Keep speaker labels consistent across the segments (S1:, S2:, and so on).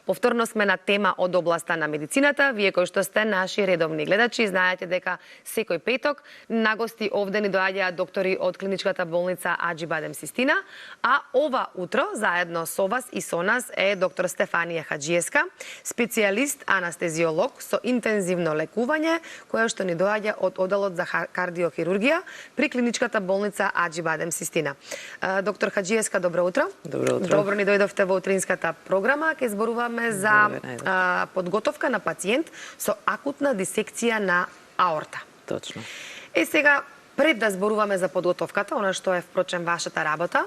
S1: Повторно сме на тема од областа на медицината. Вие кои што сте наши редовни гледачи, знаете дека секој петок на гости овде ни доаѓаат доктори од клиничката болница Аџи-Бадем Систина, а ова утро заедно со вас и со нас е доктор Стефанија Хаџиевска, специјалист анестезиолог со интензивно лекување, која што ни доаѓа од одделот за кардиохирургија при клиничката болница Аџи-Бадем Систина. Доктор Хаџиевска, добро утро.
S2: Добро утро.
S1: Добро ни дојдовте во утринската програма. Ке зборуваме за подготовка на пациент со акутна дисекција на аорта.
S2: Точно.
S1: Сега, пред да зборуваме за подготовката, она што е впрочем вашата работа,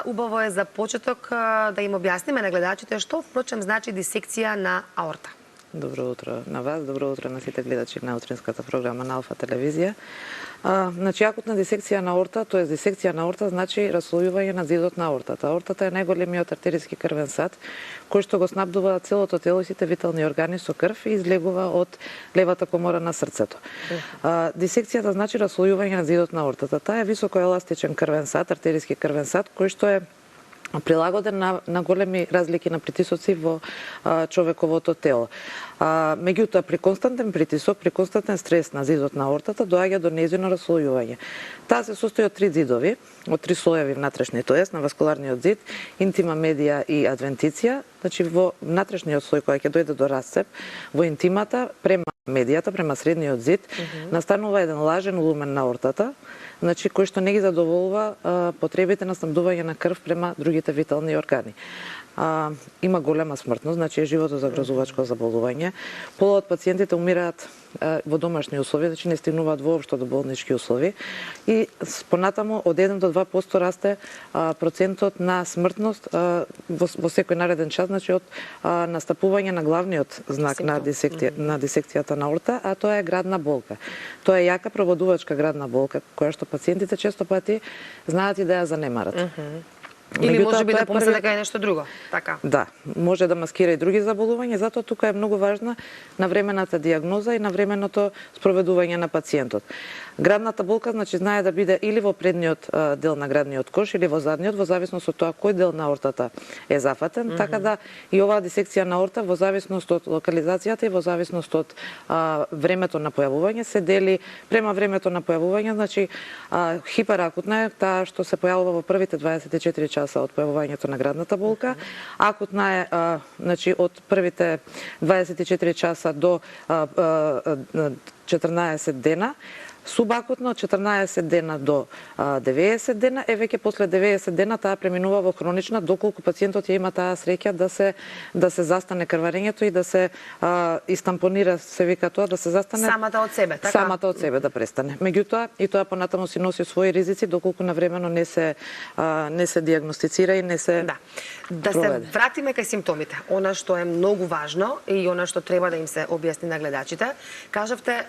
S1: убаво е за почеток да им објасниме на гледачите што впрочем значи дисекција на аорта.
S2: Добро утро на вас, добро утро на сите гледачи на утринската програма на Алфа телевизија. Значи, акутна дисекција на аорта, тоа е дисекција на аорта, значи раслојување на зидот на аортата. Аортата е најголемиот артериски крвен сад, кој што го снабдува целото тело и сите витални органи со крв и излегува од левата комора на срцето. Дисекцијата значи раслојување на зидот на аортата. Таа е високоеластичен крвен сад, артериски крвен сад, кој што е прилагоден на големи разлики на притисоци во човековото тело. Меѓутоа, при константен притисок, при константен стрес на зидот на аортата, доаѓа до нејзино раслојување. Таа се состои од три зидови, од три слоеви внатрешни, тоест на васкуларниот зид, интима, медија и адвентиција. Значи, во внатрешниот слој, кој ќе дојде до расцеп, во интимата, према медијата, према средниот зид, настанува еден лажен лумен на аортата, значи кој што не ги задоволува потребите на снабдување на крв према другите витални органи. Има голема смртност, значи е животозагрозувачко заболување. Пола од пациентите умираат во домашни услови, значи не стигнуваат воопшто до болнички услови и понатаму од 1 до 2% расте процентот на смртност во секој нареден час, значи од настапување на главниот знак на дисекцијата на аорта, а тоа е градна болка. Тоа е јака проводувачка градна болка, која што пациентите често пати знаат и да ја занемарат.
S1: Или може би да помисли дека е нешто друго, така?
S2: Да, може да маскира и други заболувања, затоа тука е многу важна навремената дијагноза и навременото спроведување на пациентот. Градната болка, значи, знае да биде или во предниот дел на градниот кош или во задниот, во зависност од тоа кој дел на аортата е зафатен, така да и оваа дисекција на аорта во зависност од локализацијата и во зависност од времето на појавување се дели према времето на појавување, значи хиперакутна е таа што се појавува во првите 24 часа од појавувањето на градната болка. Акутна е значи од првите 24 часа до 14 дена. Субакутно 14 дена до 90 дена, веќе после 90 дена таа преминува во хронична, доколку пациентот ја има таа среќа да се застане крварењето и да се истампонира, се вика тоа, да се застане
S1: самата од себе, така?
S2: Самата од себе да престане. Меѓутоа, и тоа понатаму си носи своји ризици доколку навремено не се дијагностицира и не се
S1: Да се вратиме кај симптомите. Она што е многу важно и она што треба да им се објасни на гледачите. Кажавте,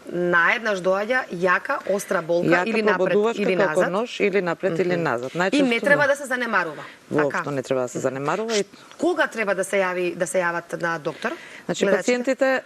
S1: наеднаш доаѓа јака, остра болка или напред или назад.
S2: Како нож или напред или назад.
S1: И не треба да се занемарува.
S2: Воопшто не треба да се занемарува.
S1: Кога треба да се јават на доктор?
S2: Значи пациентите,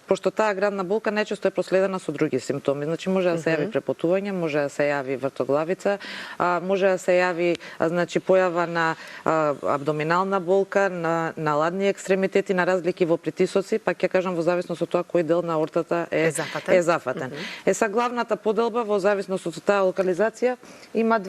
S2: пошто таа градна болка најчесто е проследена со други симптоми. Значи може да се јави препотување, може да се јави вртоглавица, може да се јави значи појава на абдоминална болка, на ладни екстремитети, на разлики во притисоци, па ќе кажам во зависност од тоа кој дел на аортата е зафатен. Главната поделба во зависност од таа локализација има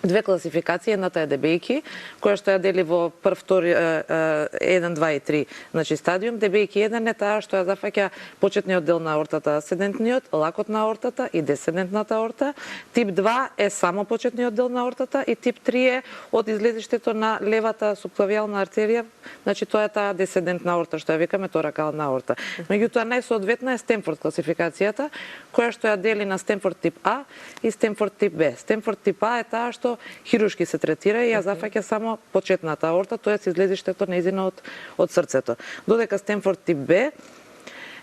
S2: две класификации, едната е дебејки, која што ја дели во прв, втори, 1, 2 и 3, значи стадиум. Дебејки 1 е таа што ја зафаќа почетниот дел на аортата, асцендентниот, лакот на аортата и десцендентната аорта. Тип 2 е само почетниот дел на аортата и тип 3 е од излезиштето на левата субклавијална артерија, значи тоа е таа десцендентна аорта што ја викаме торакална аорта. Меѓутоа најсоодветна е Стенфорд класификацијата, која што ја дели на Стенфорд тип А и Стенфорд тип Б. Стенфорд тип А е таа што хируршки се третира и ја зафаќа само почетната аорта, тоест излезиштето нејзино од срцето. Додека Стенфорд тип Б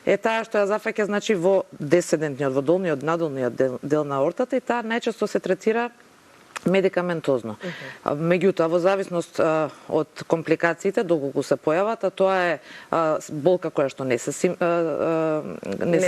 S2: е таа што ја зафаќа значи во десцендентниот, во долниот, надолниот дел на аортата и таа најчесто се третира медикаментозно. Меѓутоа, во зависност од компликациите, доколку се појават, а тоа е болка која што не се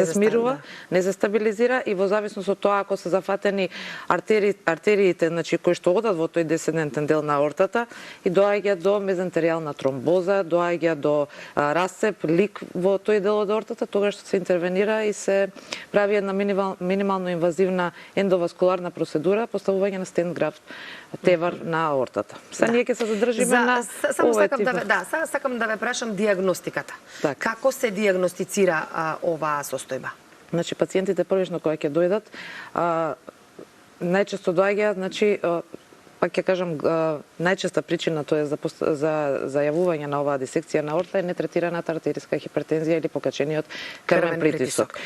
S2: смирува, не се стабилизира, и во зависност од тоа, ако се зафатени артериите, значи кои што одат во тој десцендентен дел на аортата, и доаѓа до мезентеријална тромбоза, доаѓа до расцеп, лик во тој дел од аортата, тогаш се интервенира и се прави една минимално инвазивна ендоваскуларна процедура, поставување на стент графт тевар на аортата. Ние ќе се задржиме на овој тип.
S1: Сакам да ве прашам диагностиката. Како се диагностицира оваа состојба?
S2: Значи, пациентите првично кога ќе дојдат, најчесто доаѓаат, значи, пак ќе кажам, најчеста причина тоа е за зајавување на оваа дисекција на аорта е нетретираната артериска хипертензија или покачениот крвен притисок.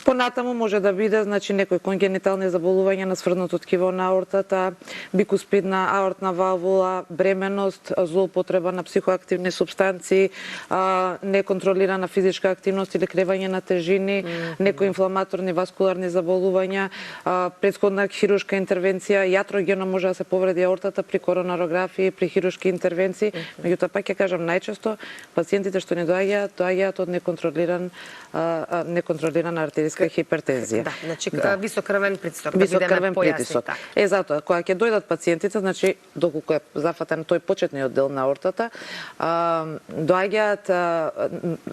S2: Понатаму може да биде, значи, некои конгенитални заболувања на сврдното ткиво на аортата, бикуспидна аортна валвула, бременост, злоупотреба на психоактивни супстанции, неконтролирана физичка активност или кревање на тежини, некои инфламаторни васкуларни заболувања, претходна хируршка интервенција, јатрогено може да се повреди аортата при коронарографии, при хируршки интервенции. Меѓутоа, пак ќе кажам, најчесто пациентите што не доаѓаат од неконтролирана артериска хипертензија.
S1: Да, значи висок крвен притисок, да бидеме појасни.
S2: Затоа, кога ќе дојдат пациентите, значи доколку е зафатен тој почетниот дел на аортата, доаѓаат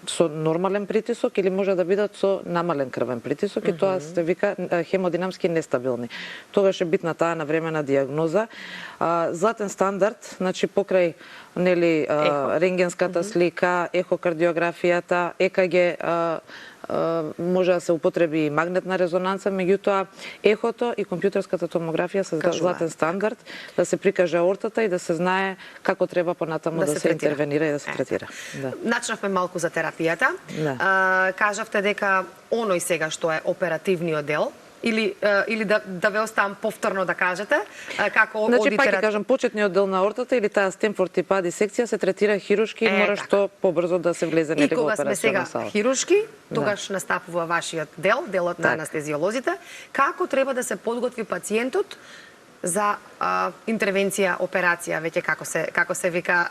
S2: со нормален притисок или може да бидат со намален крвен притисок, и тоа се вика хемодинамски нестабилни. Тогаш е битна таа навремена диагноза. Златен стандард, значи покрај рентгенската слика, ехокардиографијата, ЕКГ, може да се употреби и магнетна резонанца, меѓутоа ехото и компјутерската томографија се златен стандард да се прикаже аортата и да се знае како треба понатаму да се интервенира и да се третира.
S1: Начнавме малку за терапијата. Кажавте дека оној сега што е оперативниот дел, или да ве оставам повторно да кажете како оди терапија. Значи,
S2: пак ќе кажам, почетниот дел на аортата или таа Стенфорд тип А дисекција се третира хируршки и мора што побрзо да се влезе во операцијна сала.
S1: И кога сме сега хируршки, тогаш настапува вашиот дел, делот на анестезиолозите. Како треба да се подготви пациентот за интервенција, операција, веќе како се вика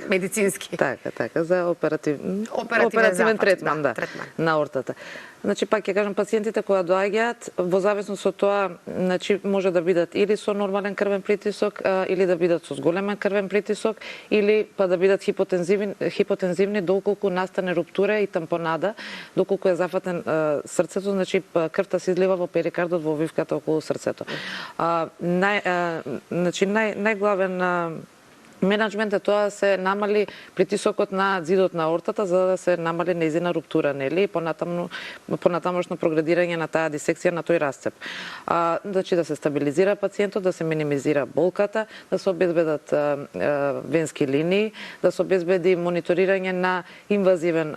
S1: медицински?
S2: Така, за оперативен третман на аортата. Значи, пак ќе кажам, пациентите кога доаѓаат, во зависност од тоа, значи, може да бидат или со нормален крвен притисок, или да бидат со зголемен крвен притисок, или па да бидат хипотензивни доколку настане руптура и тампонада, доколку е зафатен срцето, значи крвта се излива во перикардот, во обвивката околу срцето. Значи, најглавен менеджмент е тоа да се намали притисокот на зидот на аортата за да се намали нејзина руптура, нели, и понатамошно прогредирање на таа дисекција на тој расцеп. Значи да се стабилизира пациентот, да се минимизира болката, да се обезбедат венски линии, да се обезбеди мониторирање на инвазивен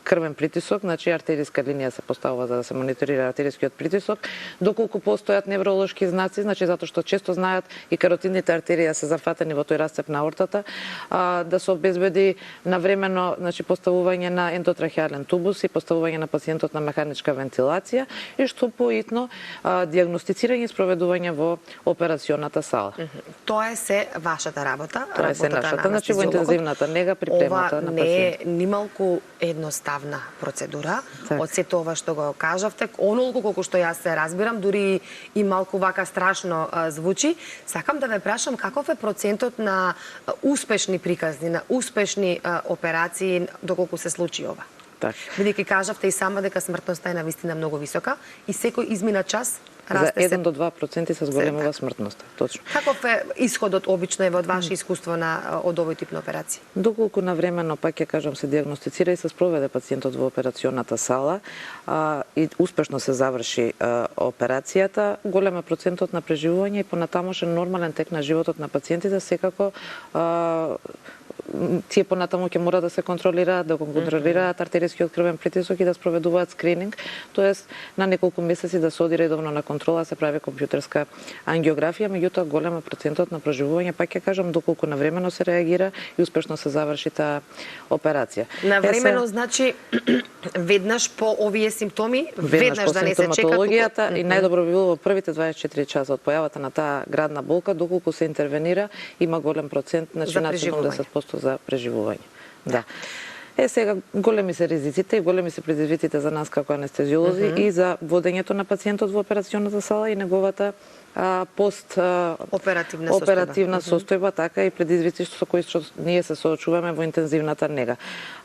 S2: крвен притисок, значи артериска линија се поставува за да се мониторира артерискиот притисок, доколку постојат невролошки знаци, значи затоа што често знаат и каротидните артерии се зафатени во тој расцеп на аортата, да се обезбеди навремено, значи, поставување на ендотрахеален тубус и поставување на пациентот на механичка вентилација и што поитно диагностицирање и спроведување во операционата сала.
S1: Тоа е се вашата работа,
S2: тоа е се нашата, значи во интензивната нега припремата на пациент.
S1: Ова не е нималку едноставна процедура, од сето ова што го кажавте, онолку колку што јас се разбирам, дури и малку вака страшно звучи. Сакам да ве прашам каков е процентот на успешни приказни, на успешни операции доколку се случи ова? Бидејќи кажавте и сама дека смртноста е навистина многу висока и секој измина час расте
S2: за 1 до 2% се зголемува смртноста. Точно.
S1: Каков е исходот обично од ваше искуство од овој тип на операции?
S2: Доколку навремено, пак ќе кажам, се диагностицира и се спроведе пациентот во операционата сала и успешно се заврши операцијата, голем е процентот на преживување и понатамошен нормален тек на животот на пациентите секако тие понатаму ќе мора да се контролираат, да го контролираат артерискиот крвен притисок и да спроведуваат скрининг, тоест на неколку месеци да се оди редовно на контрола, се прави компјутерска ангиографија, меѓутоа голема процентот на преживување, пак ќе кажам, доколку навремено се реагира и успешно се заврши таа операција.
S1: Навремено значи веднаш по овие симптоми, веднаш да не се чека
S2: симптоматологијата и најдобро би било во првите 24 часа од појавата на таа градна болка, доколку се интервенира, има голем процент, значи над 70% за преживување. Да. Сега големи се ризиците и големи се предизвиците за нас како анестезиолози и за водењето на пациентот во операционата сала и неговата оперативна состојба, така и предизвици со кои ние се соочуваме во интензивната нега.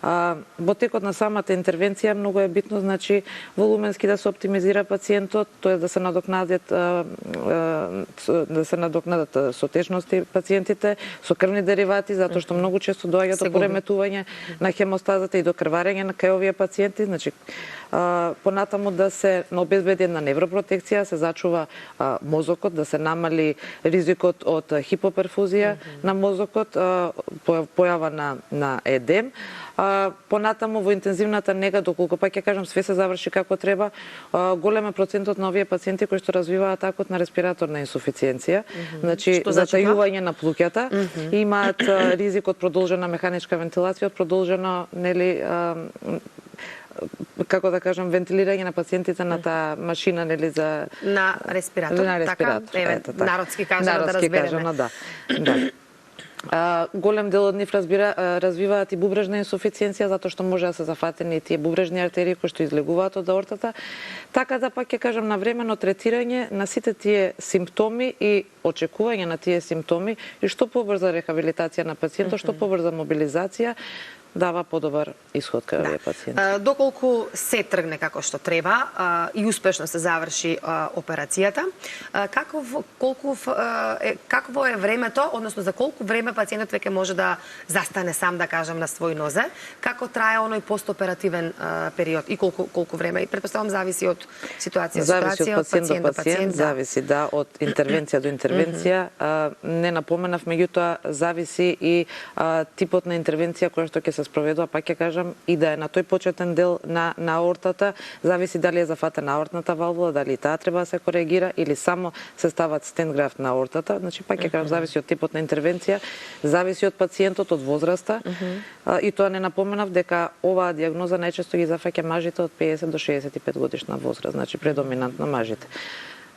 S2: Во текот на самата интервенција многу е битно, значи, волуменски да се оптимизира пациентот, тоа да се надокнадат со течности пациентите, со крвни деривати, затоа што многу често доаѓа до пореметување на хемостазата и до крварење на кај овие пациенти, значи понатаму да се обезбеди една невропротекција, се зачува мозокот, да се намали ризикот од хипоперфузија на мозокот, појава на едем. Понатаму во интензивната нега, доколку пак ќе кажам све се заврши како треба, голем е процентот на овие пациенти кои што развиваат атакот на респираторна инсуфициенција, значи затајување на плуќата, имаат ризик од продолжена механичка вентилација, од продолжено, нели, како да кажам, вентилирање на пациентите на таа машина, нели, за
S1: на респиратор, така, народски кажано да разбереме.
S2: Да. Голем дел од нив развиваат и бубрежна инсуфициенција, затоа што може да се зафатени тие бубрежни артерии кои што излегуваат од аортата. Така да пак ќе кажам, навремено третирање на сите тие симптоми и очекување на тие симптоми и што побрза рехабилитација на пациентот, што побрза мобилизација, дава подобар исход кај овие пациенти.
S1: Доколку се тргне како што треба и успешно се заврши операцијата, какво е времето, односно за колку време пациентот веќе може да застане сам, да кажам, на свој нозе, како трае оној постоперативен период и колку време? И претпоставам зависи од ситуација,
S2: зависи од пациент до пациент, зависи од интервенција до интервенција. Не напоменав, меѓутоа зависи и типот на интервенција која што ќе се спроведува, пак ќе кажам, и да е на тој почетен дел на аортата, зависи дали е зафатена аортната валвула, дали таа треба да се коригира или само се стават стент графт на аортата. Значи пак ќе кажам, зависи од типот на интервенција, зависи од пациентот, од возраста. И тоа не напоменав дека оваа дијагноза најчесто ги зафаќа мажите од 50 до 65 годишна возраст, значи предоминантно мажите.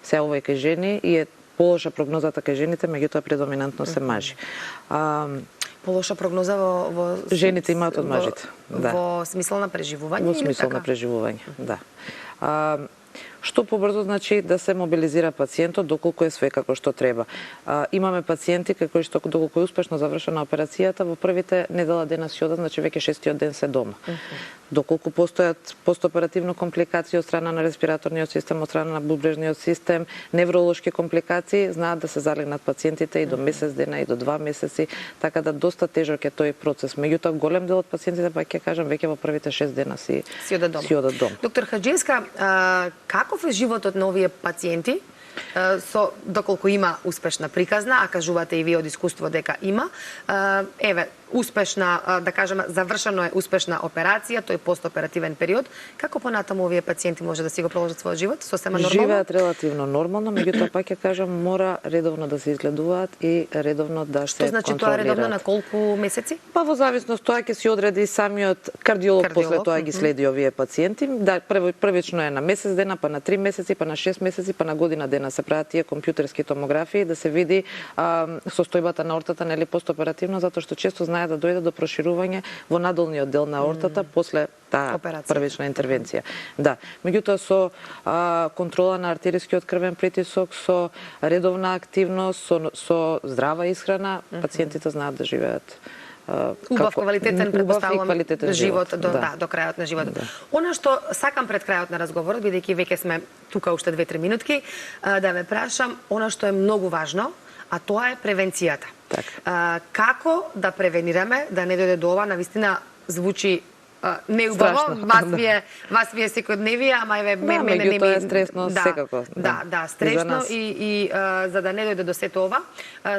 S2: Се ова и кај жени и е полоша прогнозата кај жените, меѓутоа предоминантно се мажи.
S1: Полоша прогноза во
S2: жените имаат од мажите.
S1: Во смисол на преживување?
S2: Во смисол на преживување, да. Што побрзо, значи, да се мобилизира пациентот доколку е све како што треба. Имаме пациенти кои што доколку е успешно завршена операцијата, во првите недела дена си одат, значи веќе 6-тиот ден се дома. Доколку постојат постоперативно компликации од страна на респираторниот систем, од страна на бубрежниот систем, невролошки компликации, знаат да се залегнат пациентите и до месец дена и до 2 месеци, така да доста тежок е тој процес. Меѓутоа голем дел од пациентите, пак ќе кажам, веќе во првите 6 дена си одат дома.
S1: Доктор Хаџиевска, каков е животот на овие пациенти? Доколку има успешна приказна, а кажувате и вие од искуство дека има, успешна, да кажеме, завршено е успешна операција, тој постоперативен период, како понатаму овие пациенти може да си го продолжат својот живот сосема нормално?
S2: Живеат релативно нормално, меѓутоа пак ќе кажам, мора редовно да се изгледуваат и редовно да се контролираат.
S1: Што значи тоа редовно, на колку месеци?
S2: Па во зависност тоа ќе си одреди самиот кардиолог, после тоа ги следи овие пациенти. Да, првично е на месец дена, па на 3 месеци, па на 6 месеци, па на година дена се прават тие компјутерски томографии да се види состојбата на аортата, нели постоперативно, затоа што често знае да дојде до проширување во надолниот дел на аортата после таа првична интервенција. Да, меѓутоа со контрола на артерискиот крвен притисок, со редовна активност, со здрава исхрана, пациентите знаат да живеат
S1: убав, квалитетен, предпоставувам, живот до крајот на животот. Она што сакам пред крајот на разговорот, бидејќи веќе сме тука уште 2-3 минутки, да ве прашам она што е многу важно, а тоа е превенцијата. Како да превенираме, да не дојде до ова, навистина звучи неубаво.
S2: Страшно,
S1: Вас ви е секојдневие, ама еве
S2: Да, меѓутоа е стресно секако.
S1: Да,
S2: И за
S1: стресно
S2: нас.
S1: и за да не дојде до сето ова,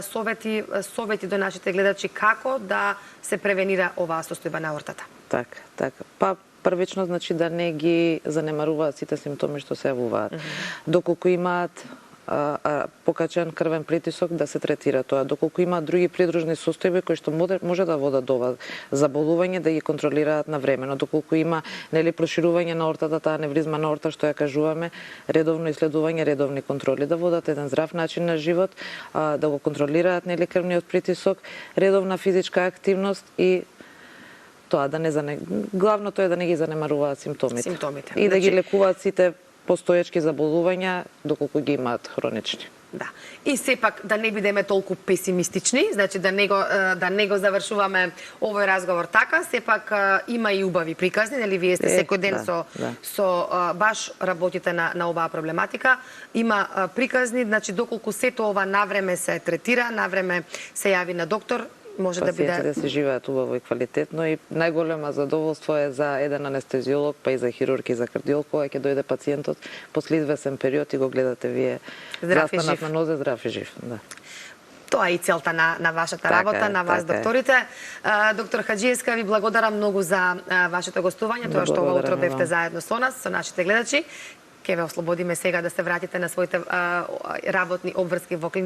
S1: совети до нашите гледачи како да се превенира оваа состојба на ортата.
S2: Така. Па првично значи да не ги занемаруваат сите симптоми што се јавуваат. Доколку имаат покачен крвен притисок, да се третира тоа. Доколку имаат други придружни состојби кои што може да водат до ова заболување, да ги контролираат навремено. Доколку има проширување на ортата, таа невризма на орта што ја кажуваме, редовно иследување, редовни контроли, да водат еден здрав начин на живот, да го контролираат крвниот притисок, редовна физичка активност и тоа главното е да не ги занемаруваат симптомите. И да ги лекуваат сите постоечки заболувања доколку ги имаат хронични.
S1: Да. И сепак да не бидеме толку песимистични, значи да не го завршуваме овој разговор така, сепак има и убави приказни, нели вие сте секој ден со баш работите на оваа проблематика. Има приказни, значи доколку сето ова навреме се третира, навреме се јави на доктор, може да биде
S2: пациентите се живеат убаво и квалитетно и најголема задоволство е за еден анестезиолог, па и за хирург и за кардиолог, кога ќе дојде пациентот после извесен период и го гледате вие застанат на нозе, здрав и жив. Да.
S1: Тоа е и целта на вашата работа, на вас докторите. Доктор Хаджиевска, ви благодарам многу за вашето гостување, тоа што ова утро бевте заедно со нас, со нашите гледачи. Ќе ве ослободиме сега да се вратите на своите работни обврски во клиничната